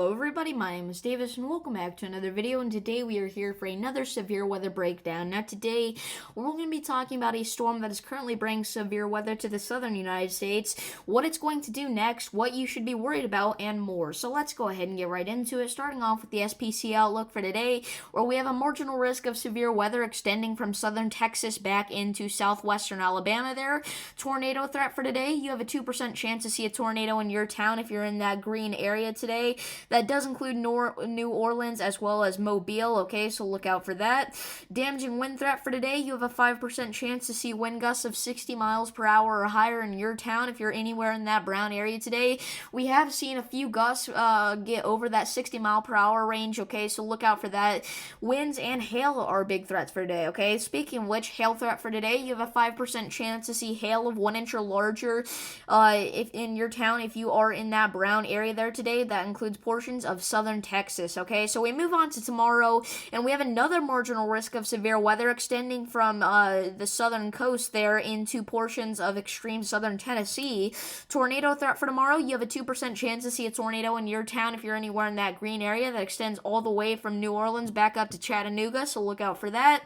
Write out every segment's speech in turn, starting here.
Hello everybody, my name is Davis and welcome back to another video, and today we are here for another severe weather breakdown. Now today, we're going to be talking about a storm that is currently bringing severe weather to the southern United States, what it's going to do next, what you should be worried about, and more. So let's go ahead and get right into it, starting off with the SPC outlook for today, where we have a marginal risk of severe weather extending from southern Texas back into southwestern Alabama there. Tornado threat for today, you have a 2% chance to see a tornado in your town if you're in that green area today. That does include New Orleans as well as Mobile, okay, so look out for that. Damaging wind threat for today, you have a 5% chance to see wind gusts of 60 miles per hour or higher in your town if you're anywhere in that brown area today. We have seen a few gusts get over that 60 mile per hour range, okay, so look out for that. Winds and hail are big threats for today, okay. Speaking of which, hail threat for today, you have a 5% chance to see hail of 1 inch or larger if in your town if you are in that brown area there today. That includes portions of southern Texas, okay? So we move on to tomorrow, and we have another marginal risk of severe weather extending from the southern coast there into portions of extreme southern Tennessee. Tornado threat for tomorrow, you have a 2% chance to see a tornado in your town if you're anywhere in that green area. That extends all the way from New Orleans back up to Chattanooga, so look out for that.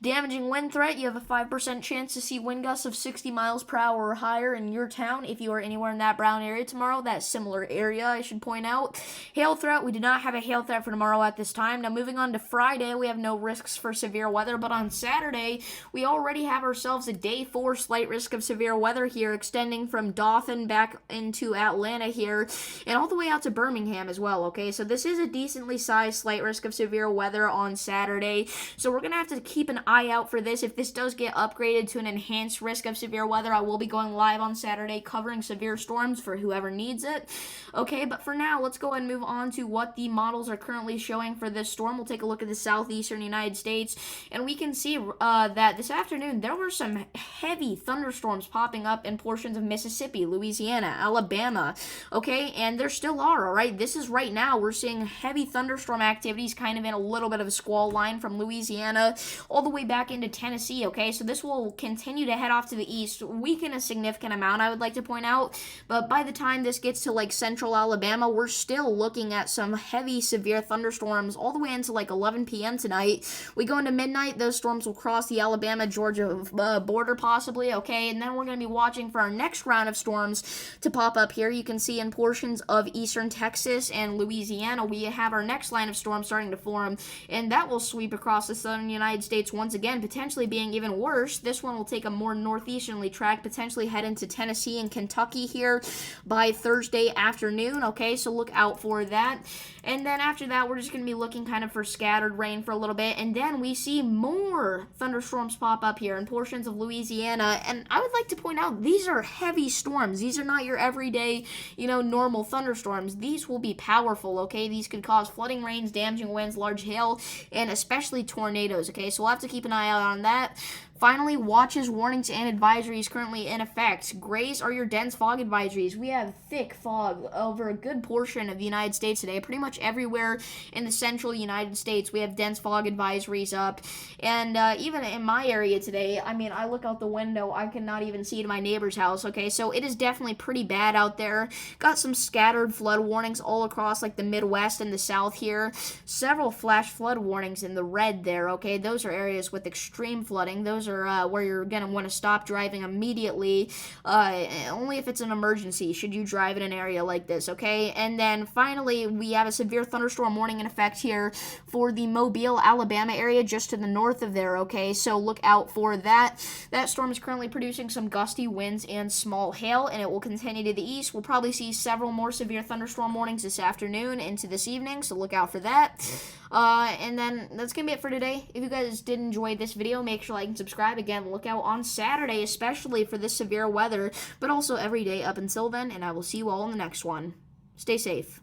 Damaging wind threat, you have a 5% chance to see wind gusts of 60 miles per hour or higher in your town if you are anywhere in that brown area tomorrow. That similar area, I should point out. Hail threat, we do not have a hail threat for tomorrow at this time. Now moving on to Friday, we have no risks for severe weather, but on Saturday, we already have ourselves a day 4 slight risk of severe weather here, extending from Dothan back into Atlanta here, and all the way out to Birmingham as well, okay? So this is a decently sized slight risk of severe weather on Saturday, so we're going to have to keep an eye out for this. If this does get upgraded to an enhanced risk of severe weather, I will be going live on Saturday covering severe storms for whoever needs it, okay? But for now, let's go ahead and move on to what the models are currently showing for this storm. We'll take a look at the southeastern United States, and we can see that this afternoon there were some heavy thunderstorms popping up in portions of Mississippi, Louisiana, Alabama, okay, and there still are, all right. This is right now we're seeing heavy thunderstorm activities kind of in a little bit of a squall line from Louisiana all the way back into Tennessee, okay, so this will continue to head off to the east, weaken a significant amount, I would like to point out, but by the time this gets to like central Alabama, we're still looking at some heavy, severe thunderstorms all the way into like 11 p.m. tonight. We go into midnight, those storms will cross the Alabama-Georgia border possibly, okay, and then we're going to be watching for our next round of storms to pop up here. You can see in portions of eastern Texas and Louisiana, we have our next line of storms starting to form, and that will sweep across the southern United States once again, potentially being even worse. This one will take a more northeasterly track, potentially head into Tennessee and Kentucky here by Thursday afternoon, okay, so look out for that. And then after that, we're just going to be looking kind of for scattered rain for a little bit, and then we see more thunderstorms pop up here in portions of Louisiana, and I would like to point out, these are heavy storms. These are not your everyday, normal thunderstorms. These will be powerful, okay? These could cause flooding rains, damaging winds, large hail, and especially tornadoes, okay? So we'll have to keep an eye out on that. Finally, watches, warnings, and advisories currently in effect. Grays are your dense fog advisories. We have thick fog over a good portion of the United States today. Pretty much everywhere in the central United States, we have dense fog advisories up. And even in my area today, I mean, I look out the window, I cannot even see to my neighbor's house, okay? So it is definitely pretty bad out there. Got some scattered flood warnings all across, like the Midwest and the South here. Several flash flood warnings in the red there, okay? Those are areas with extreme flooding. Those are where you're going to want to stop driving immediately, only if it's an emergency, should you drive in an area like this, okay? And then finally, we have a severe thunderstorm warning in effect here for the Mobile, Alabama area just to the north of there, okay? So look out for that. That storm is currently producing some gusty winds and small hail, and it will continue to the east. We'll probably see several more severe thunderstorm warnings this afternoon into this evening, so look out for that. And then that's going to be it for today. If you guys did enjoy this video, make sure to like and subscribe. Again, look out on Saturday, especially for this severe weather, but also every day up until then, and I will see you all in the next one. Stay safe.